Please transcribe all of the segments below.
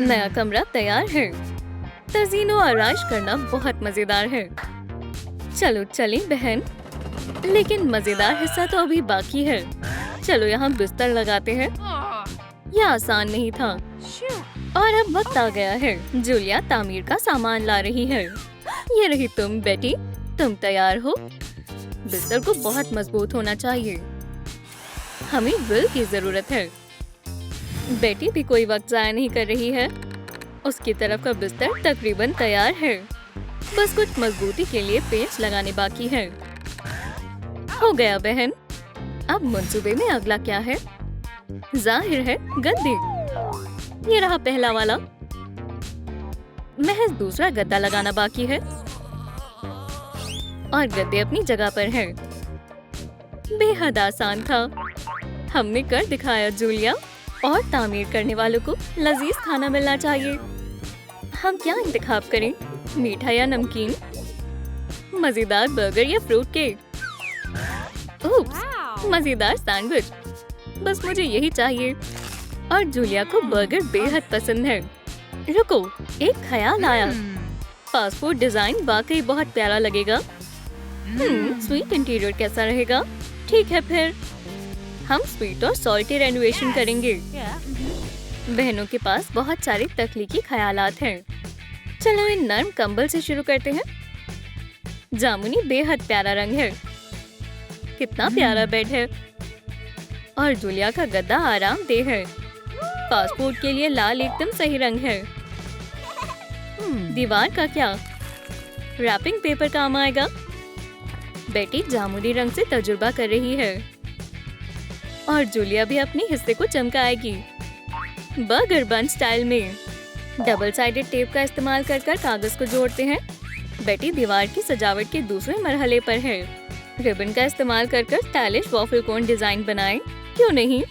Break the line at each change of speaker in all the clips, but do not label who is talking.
नया कमरा तैयार है। तज़ीनो आराइश करना बहुत मजेदार है। चलो चलें बहन, लेकिन मजेदार हिस्सा तो अभी बाकी है। चलो यहाँ बिस्तर लगाते हैं। यह आसान नहीं था। और अब वक्त आ गया है। जूलिया तामीर का सामान ला रही है। ये रही तुम बेटी, तुम तैयार हो? बिस्तर को बहुत मजबूत होना चाहिए। हमें विल की जरूरत है। बेटी भी कोई वक्त जाया नहीं कर रही है। उसकी तरफ का बिस्तर तकरीबन तैयार है। बस कुछ मजबूती के लिए पेच लगाने बाकी है। हो गया बहन। अब मंसूबे में अगला क्या है? जाहिर है गद्दे। ये रहा पहला वाला। महज दूसरा गद्दा लगाना बाकी है और गद्दे अपनी जगह पर है। बेहद आसान था। हमने कर दिखाया जूलिया। और तामीर करने वालों को लजीज खाना मिलना चाहिए। हम क्या इंतखाब करें, मीठा या नमकीन? मजेदार बर्गर या फ्रूट केक? उप्स, मजेदार सैंडविच। बस मुझे यही चाहिए। और जूलिया को बर्गर बेहद पसंद है। रुको, एक ख्याल आया। फास्ट फूड डिजाइन वाकई बहुत प्यारा लगेगा। स्वीट इंटीरियर कैसा रहेगा? ठीक है, फिर हम स्वीट और सॉल्टी रेनोवेशन करेंगे। बहनों के पास बहुत सारे तख्लीकी ख्यालात हैं। चलो इन नर्म कंबल से शुरू करते हैं। जामुनी बेहद प्यारा रंग है। कितना प्यारा बेड है। और जूलिया का गद्दा आरामदेह है। फास्ट फूड के लिए लाल एकदम सही रंग है। दीवार का क्या? रैपिंग पेपर काम आएगा। बेटी जामुनी रंग से तजुर्बा कर रही है और जूलिया भी अपने हिस्से को चमकाएगी। बर्गर बन स्टाइल में डबल साइडेड टेप का इस्तेमाल कर कागज को जोड़ते हैं। बेटी दीवार की सजावट के दूसरे मरहले पर है। रिबन का इस्तेमाल कर स्टाइलिश वॉफल कोन डिजाइन बनाएं। क्यों नहीं?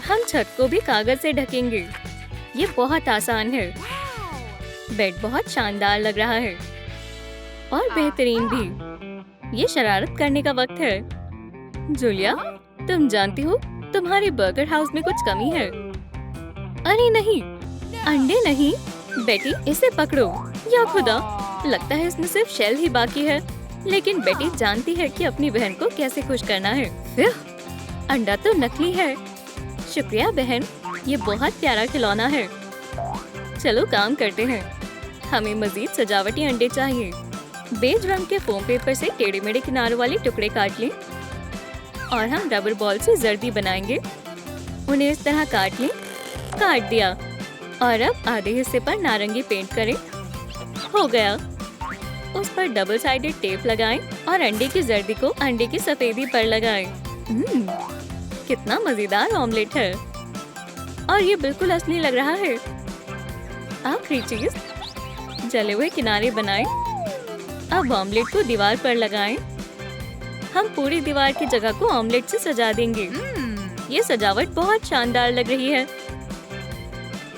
हम छत को भी कागज से ढकेंगे। ये बहुत आसान है। बेड बहुत शानदार लग रहा है और बेहतरीन भी। ये शरारत करने का वक्त है। जूलिया, तुम जानती हो तुम्हारे बर्गर हाउस में कुछ कमी है। अरे नहीं, अंडे नहीं। बेटी इसे पकड़ो। या खुदा, लगता है इसमें सिर्फ शेल ही बाकी है। लेकिन बेटी जानती है कि अपनी बहन को कैसे खुश करना है। अंडा तो नकली है। शुक्रिया बहन, ये बहुत प्यारा खिलौना है। चलो काम करते हैं। हमें मजीद सजावटी अंडे चाहिए। बेज रंग के फोम पेपर से टेढ़े मेढ़े किनारों वाले टुकड़े काट लें और हम रबर बॉल से जर्दी बनाएंगे। उन्हें इस तरह काट लें। काट दिया। और अब आधे हिस्से पर नारंगी पेंट करें। हो गया। उस पर डबल साइडेड टेप लगाएं और अंडे की जर्दी को अंडे की सफेदी पर लगाएं। कितना मजेदार ऑमलेट है। और ये बिल्कुल असली लग रहा है। आखिरी चीज, जले हुए किनारे बनाएं। अब ऑमलेट को दीवार पर लगाएं। हम पूरी दीवार की जगह को ऑमलेट से सजा देंगे। ये सजावट बहुत शानदार लग रही है।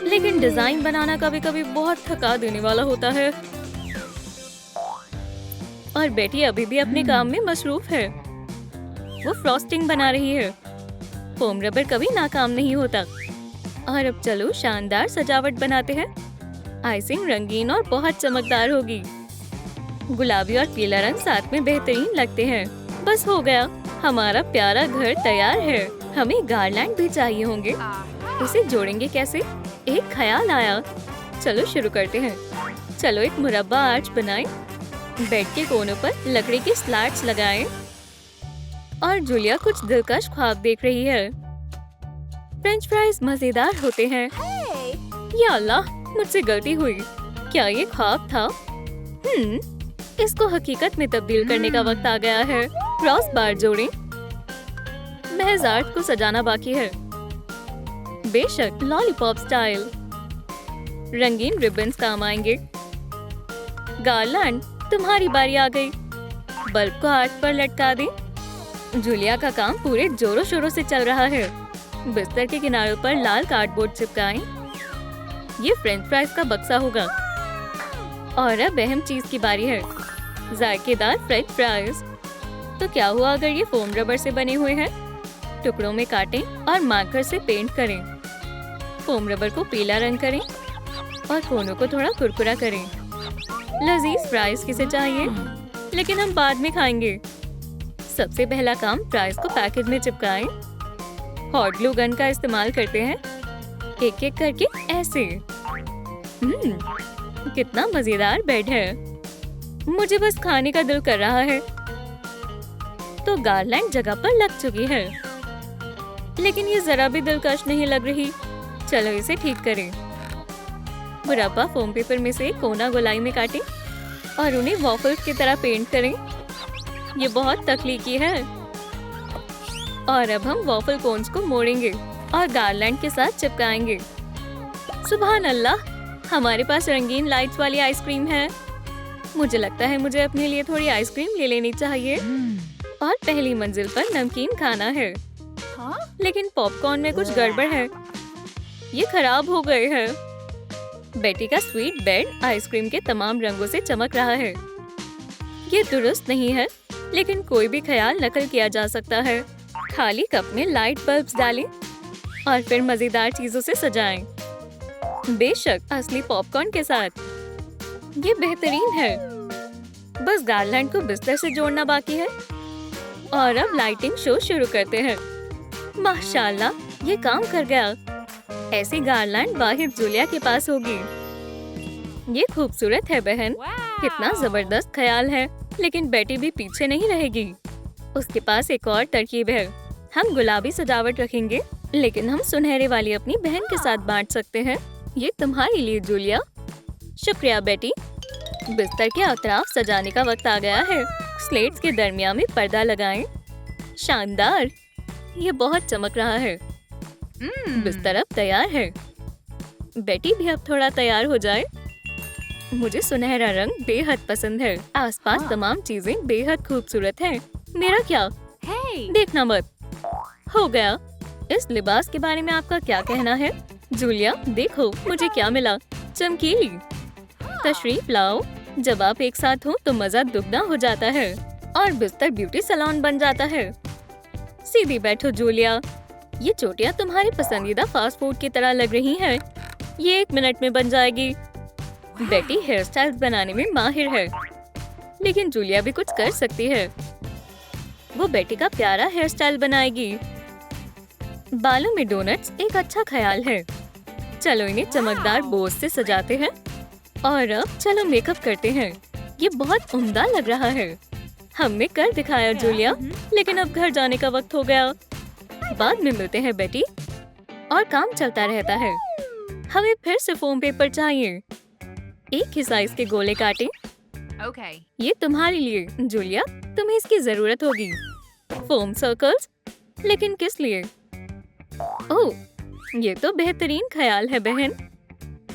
लेकिन डिजाइन बनाना कभी कभी बहुत थका देने वाला होता है। और बेटी अभी भी अपने काम में मसरूफ है। वो फ्रॉस्टिंग बना रही है। फोम रबर कभी नाकाम नहीं होता। और अब चलो शानदार सजावट बनाते हैं। आइसिंग रंगीन और बहुत चमकदार होगी। गुलाबी और पीला रंग साथ में बेहतरीन लगते हैं। बस हो गया। हमारा प्यारा घर तैयार है। हमें गार्लैंड भी चाहिए होंगे। इसे जोड़ेंगे कैसे? एक ख्याल आया। चलो शुरू करते हैं। चलो एक मुरब्बा आर्च बनाएं। बेड के कोनों पर लकड़ी के स्लैट्स लगाएं। और जूलिया कुछ दिलकश ख्वाब देख रही है। फ्रेंच फ्राइज मजेदार होते हैं। या अल्लाह, मुझसे गलती हुई। क्या ये ख्वाब था? इसको हकीकत में तब्दील करने का वक्त आ गया है। क्रॉस बार जोड़ें। महज आर्ट को सजाना बाकी है। बेशक लॉलीपॉप स्टाइल। रंगीन रिबन्स काम आएंगे। गार्लैंड, तुम्हारी बारी आ गई। बल्ब को आर्च पर लटका दें। जूलिया का काम पूरे जोरों शोरों से चल रहा है। बिस्तर के किनारों पर लाल कार्डबोर्ड चिपकाएं। ये फ्रेंच फ्राइज का बक्सा होगा। और अब अहम चीज की बारी है, जायकेदार फ्रेंच फ्राइज। तो क्या हुआ अगर ये फोम रबर से बने हुए हैं? टुकड़ों में काटें और मार्कर से पेंट करें। फोम रबर को पीला रंग करें और कोनों को थोड़ा कुरकुरा करें। लजीज फ्राइज किसे चाहिए, लेकिन हम बाद में खाएंगे। सबसे पहला काम फ्राइज को पैकेज में चिपकाएं। हॉट ग्लू गन का इस्तेमाल करते हैं, एक एक करके ऐसे। कितना मजेदार ब्रेड है, मुझे बस खाने का दिल कर रहा है। तो गार्लैंड जगह पर लग चुकी है, लेकिन ये जरा भी दिलकश नहीं लग रही। चलो इसे ठीक करें। मुरब्बा फोम पेपर में से कोना गोलाई में काटें और उन्हें वॉफल्स की तरह पेंट करें। ये बहुत तख्लीकी है। और अब हम वॉफल कोन्स को मोड़ेंगे और गार्लैंड के साथ चिपकाएंगे। सुभान अल्लाह, हमारे पास रंगीन लाइट्स वाली आइसक्रीम है। मुझे लगता है मुझे अपने लिए थोड़ी आइसक्रीम ले लेनी चाहिए। और पहली मंजिल पर नमकीन खाना है। लेकिन पॉपकॉर्न में कुछ गड़बड़ है, ये खराब हो गए हैं। बेटी का स्वीट बेड आइसक्रीम के तमाम रंगों से चमक रहा है। ये दुरुस्त नहीं है, लेकिन कोई भी ख्याल नकल किया जा सकता है। खाली कप में लाइट बल्ब्स डालें और फिर मजेदार चीजों से सजाएं। बेशक असली पॉपकॉर्न के साथ। ये बेहतरीन है। बस गार्लैंड को बिस्तर से जोड़ना बाकी है। और अब लाइटिंग शो शुरू करते हैं। माशाल्लाह, ये काम कर गया। ऐसी गार्लैंड वाहिद जूलिया के पास होगी। ये खूबसूरत है बहन, कितना जबरदस्त ख्याल है। लेकिन बेटी भी पीछे नहीं रहेगी। उसके पास एक और तरकीब है। हम गुलाबी सजावट रखेंगे, लेकिन हम सुनहरे वाली अपनी बहन के साथ बांट सकते हैं। ये तुम्हारे लिए जूलिया। शुक्रिया बेटी। बिस्तर के अतराफ सजाने का वक्त आ गया है। स्लेट्स के दरमियान में पर्दा लगाएं। शानदार, ये बहुत चमक रहा है। बिस्तर अब तैयार है। बेटी भी अब थोड़ा तैयार हो जाए। मुझे सुनहरा रंग बेहद पसंद है। आसपास तमाम चीजें बेहद खूबसूरत हैं। मेरा क्या? देखना मत। हो गया। इस लिबास के बारे में आपका क्या कहना है? जूलिया, देखो मुझे क्या मिला। चमकीली। तशरीफ लाओ। जब आप एक साथ हो तो मजा दुगना हो जाता है और बिस्तर ब्यूटी सैलून बन जाता है। सीधी बैठो जूलिया। ये चोटियां तुम्हारी पसंदीदा फास्ट फूड की तरह लग रही हैं। ये 1 मिनट में बन जाएगी। बेटी हेयर स्टाइल्स बनाने में माहिर है, लेकिन जूलिया भी कुछ कर सकती है। वो बेटी का प्यारा हेयर स्टाइल बनाएगी। बालों में डोनट्स एक अच्छा ख्याल है। चलो इन्हें चमकदार बोझ से सजाते हैं। और अब चलो मेकअप करते हैं। ये बहुत उम्दा लग रहा है। हमने कर दिखाया जूलिया, लेकिन अब घर जाने का वक्त हो गया। बाद में मिलते हैं बेटी। और काम चलता रहता है। हमें फिर से फोम पेपर चाहिए। एक ही साइज के गोले काटें। ये तुम्हारे लिए जूलिया, तुम्हें इसकी जरूरत होगी। फोम सर्कल्स, लेकिन किस लिए? ओह, ये तो बेहतरीन ख्याल है बहन।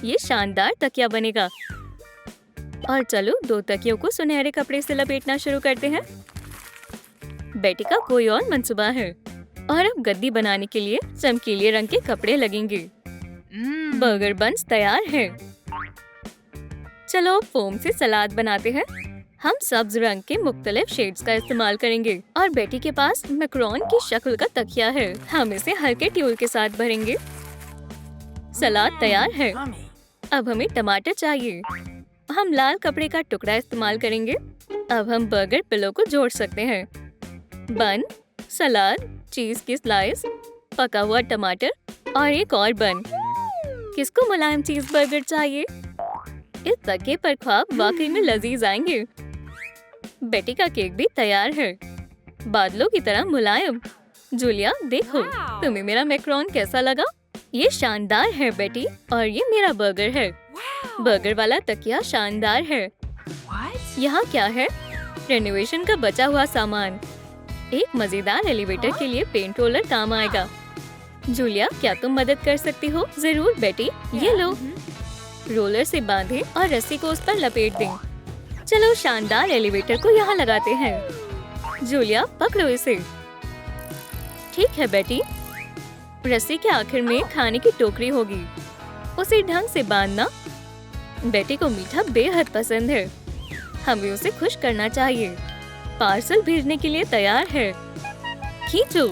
ये शानदार तकिया बनेगा। और चलो 2 तकियों को सुनहरे कपड़े से लपेटना शुरू करते हैं। बेटी का कोई और मंसूबा है। और अब गद्दी बनाने के लिए चमकीले रंग के कपड़े लगेंगे। बर्गर बन्स तैयार है। चलो फोम से सलाद बनाते हैं। हम सब्ज रंग के मुख्तलिफ शेड्स का इस्तेमाल करेंगे। और बेटी के पास मैक्रोन की शक्ल का तकिया है। हम इसे हल्के ट्यूल के साथ भरेंगे। सलाद तैयार है। अब हमें टमाटर चाहिए। हम लाल कपड़े का टुकड़ा इस्तेमाल करेंगे। अब हम बर्गर पिलो को जोड़ सकते हैं। बन, सलाद, चीज की स्लाइस, पका हुआ टमाटर और एक और बन। किसको मुलायम चीज बर्गर चाहिए? इस तकिए पर ख्वाब वाकई में लजीज आएंगे। बेटी का केक भी तैयार है, बादलों की तरह मुलायम। जूलिया, देखो तुम्हें मेरा मैक्रोन कैसा लगा? ये शानदार है बेटी। और ये मेरा बर्गर है। बर्गर वाला तकिया शानदार है। यहाँ क्या है? रेनोवेशन का बचा हुआ सामान। एक मजेदार एलिवेटर के लिए पेंट रोलर काम आएगा। जूलिया, क्या तुम मदद कर सकती हो? जरूर बेटी, ये लो। रोलर से बांधें और रस्सी को उस पर लपेट दें। चलो शानदार एलिवेटर को यहाँ लगाते हैं। जूलिया, पकड़ो इसे। ठीक है बेटी। रस्सी के आखिर में खाने की टोकरी होगी, उसे ढंग से बांधना। बेटी को मीठा बेहद पसंद है, हमें उसे खुश करना चाहिए। पार्सल भेजने के लिए तैयार है। खींचो।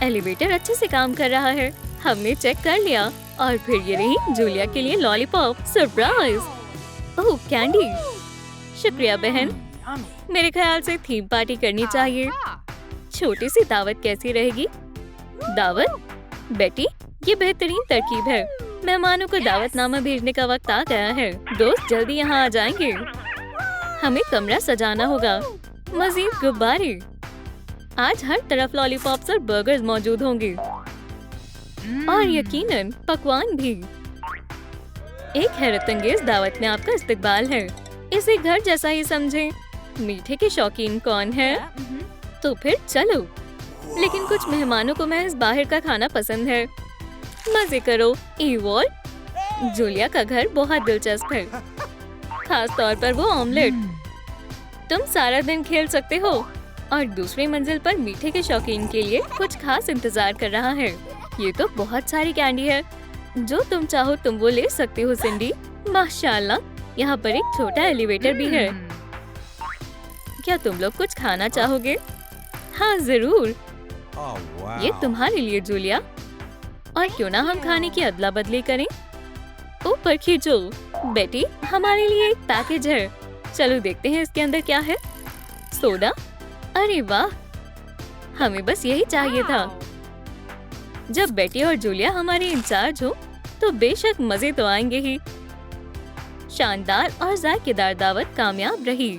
एलिवेटर अच्छे से काम कर रहा है। हमने चेक कर लिया। और फिर ये रही जूलिया के लिए लॉलीपॉप सरप्राइज। ओह कैंडी, शुक्रिया बहन। मेरे ख्याल से थीम पार्टी करनी चाहिए। छोटी सी दावत कैसी रहेगी? दावत? बेटी, ये बेहतरीन तरकीब है। मेहमानों को दावतनामा भेजने का वक्त आ गया है। दोस्त जल्दी यहाँ आ जाएंगे। हमें कमरा सजाना होगा। मजीद गुब्बारे। आज हर तरफ लॉलीपॉप्स और बर्गर्स मौजूद होंगे और यकीनन पकवान भी। एक हैरतअंगेज दावत में आपका इस्तकबाल है। इसे घर जैसा ही समझें। मीठे के शौकीन कौन है? तो फिर चलो। लेकिन कुछ मेहमानों को महज बाहर का खाना पसंद है। मजे करो ईवॉल। जूलिया का घर बहुत दिलचस्प है, खास तौर पर वो ऑमलेट। तुम सारा दिन खेल सकते हो और दूसरी मंजिल पर मीठे के शौकीन के लिए कुछ खास इंतजार कर रहा है। ये तो बहुत सारी कैंडी है। जो तुम चाहो तुम वो ले सकते हो सिंडी। माशाल्लाह, यहाँ पर एक छोटा एलिवेटर भी है। क्या तुम लोग कुछ खाना चाहोगे? हाँ जरूर। ये तुम्हारे लिए जूलिया। और क्यों ना हम खाने की अदला बदली करें। ऊपर खींचो। बेटी, हमारे लिए एक पैकेज है। चलो देखते हैं इसके अंदर क्या है। सोडा? अरे वाह, हमें बस यही चाहिए था। जब बेटी और जूलिया हमारे इंचार्ज हो तो बेशक मजे तो आएंगे ही। शानदार और जायकेदार दावत कामयाब रही।